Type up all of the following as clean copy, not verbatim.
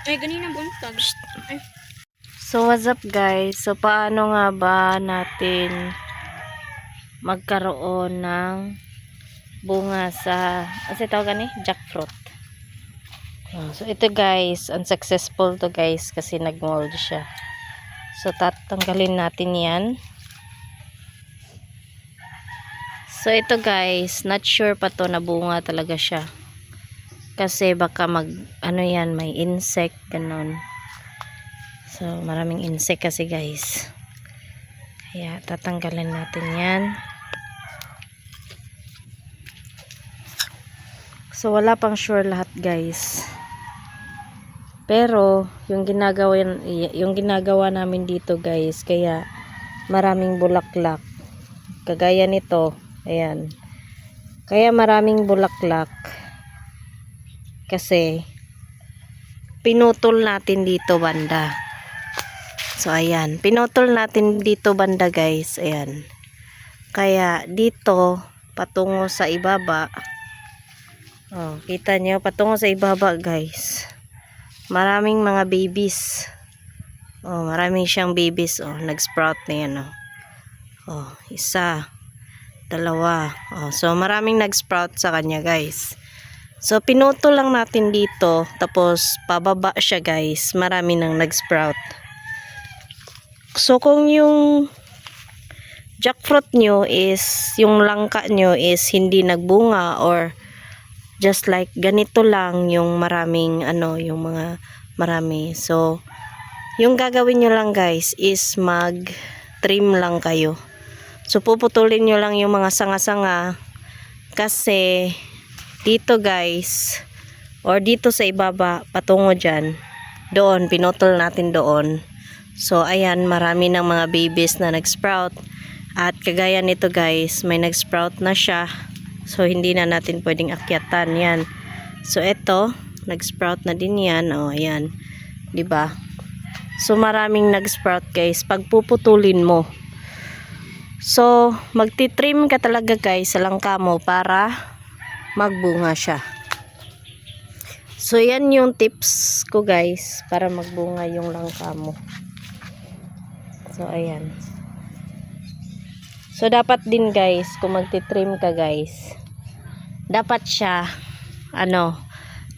Ay, ganina buntag. Ay, So what's up guys? So paano nga ba natin magkaroon ng bunga sa kasi tawag ni jackfruit. So ito guys, unsuccessful to guys kasi nagmold siya. So tatanggalin natin 'yan. So ito guys, not sure pa to na bunga talaga siya. Kasi baka ano 'yan, may insect ganun. So maraming insect kasi guys. Kaya tatanggalin natin 'yan. So wala pang sure lahat guys. Pero yung ginagawa namin dito guys, kaya maraming bulaklak. Kagaya nito, ayan. Kaya maraming bulaklak kasi pinutol natin dito banda. So ayan, pinutol natin dito banda guys, ayan. Kaya dito patungo sa ibaba. Oh, kita nyo, patungo sa ibaba guys. Maraming mga babies. Oh, maraming siyang babies. Oh, nag-sprout na yan. Oh, oh isa, dalawa. Oh, so maraming nag-sprout sa kanya guys. So pinutol lang natin dito. Tapos pababa siya guys. Marami nang nag-sprout. So kung yung jackfruit nyo is, yung langka nyo is hindi nagbunga or just like ganito lang yung maraming yung mga marami. So yung gagawin nyo lang guys is mag-trim lang kayo. So puputulin nyo lang yung mga sanga-sanga kasi dito guys or dito sa ibaba patungo dyan, doon pinutol natin doon. So ayan, marami ng mga babies na nag-sprout at kagaya nito guys, may nag-sprout na siya. So hindi na natin pwedeng akyatan yan. So ito, nag-sprout na din yan. Oh, ayan. 'Di ba? So maraming nag-sprout guys pag puputulin mo. So magti-trim ka talaga guys sa langka mo para magbunga siya. So yan yung tips ko guys para magbunga yung langka mo. So ayan. So dapat din guys kung magti-trim ka guys, dapat siya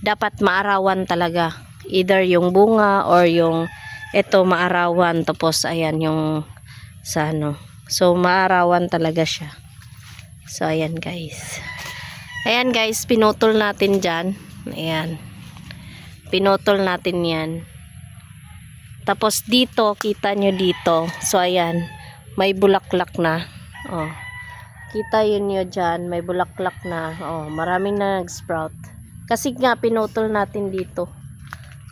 dapat maarawan talaga. Either yung bunga or yung ito maarawan, tapos ayan yung sa So maarawan talaga siya. So ayan guys. Ayan guys, pinutol natin dyan. Ayan. Pinutol natin yan. Tapos dito, kita nyo dito. So ayan, may bulaklak na. Oh. Kita yun nyo dyan, may bulaklak na. Oh, maraming na nag-sprout. Kasi nga pinutol natin dito.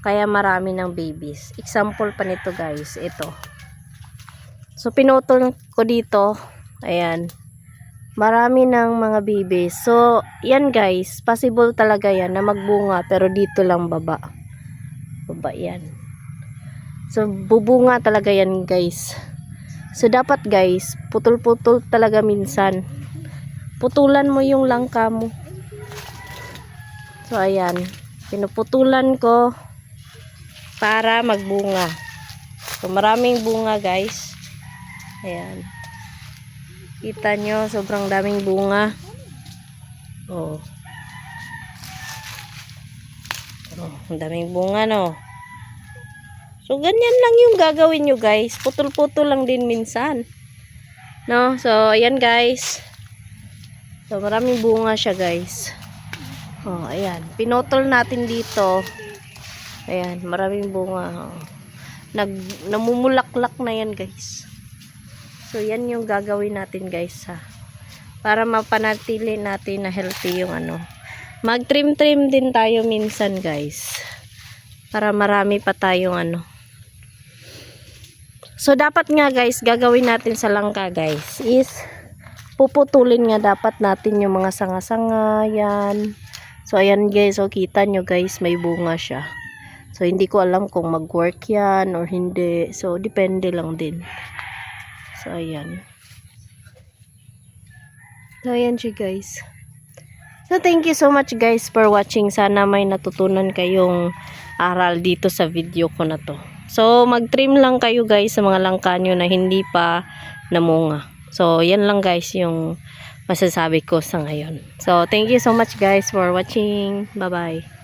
Kaya marami ng babies. Example pa nito guys, ito. So pinutol ko dito. Ayan. Marami ng mga babies. So yan guys, possible talaga yan na magbunga pero dito lang baba. Baba yan. So bubunga talaga yan guys. So dapat guys, putol-putol talaga minsan. Putulan mo yung langka mo. So ayan, pinuputulan ko para magbunga. So maraming bunga guys. Ayan. Kita nyo, sobrang daming bunga. Oh. Oh, ang daming bunga no. So ganyan lang yung gagawin nyo guys. Putol-putol lang din minsan. No? So ayan guys. So maraming bunga siya guys. Oh, ayan. Pinutol natin dito. Ayan, maraming bunga. Oh. Namumulaklak na yan guys. So yan yung gagawin natin guys ha. Para mapanatili natin na healthy yung Mag-trim-trim din tayo minsan guys. Para marami pa tayong So dapat nga guys, gagawin natin sa langka guys is puputulin nga dapat natin yung mga sanga-sanga yan. So ayan guys, so kita nyo guys, may bunga siya. So hindi ko alam kung mag-work yan or hindi. So depende lang din. So ayan. So ayan siya guys. So thank you so much guys for watching. Sana may natutunan kayong aral dito sa video ko na to. So, mag-trim lang kayo guys sa mga langka nyo na hindi pa namunga. So, yan lang guys yung masasabi ko sa ngayon. So, thank you so much guys for watching. Bye-bye.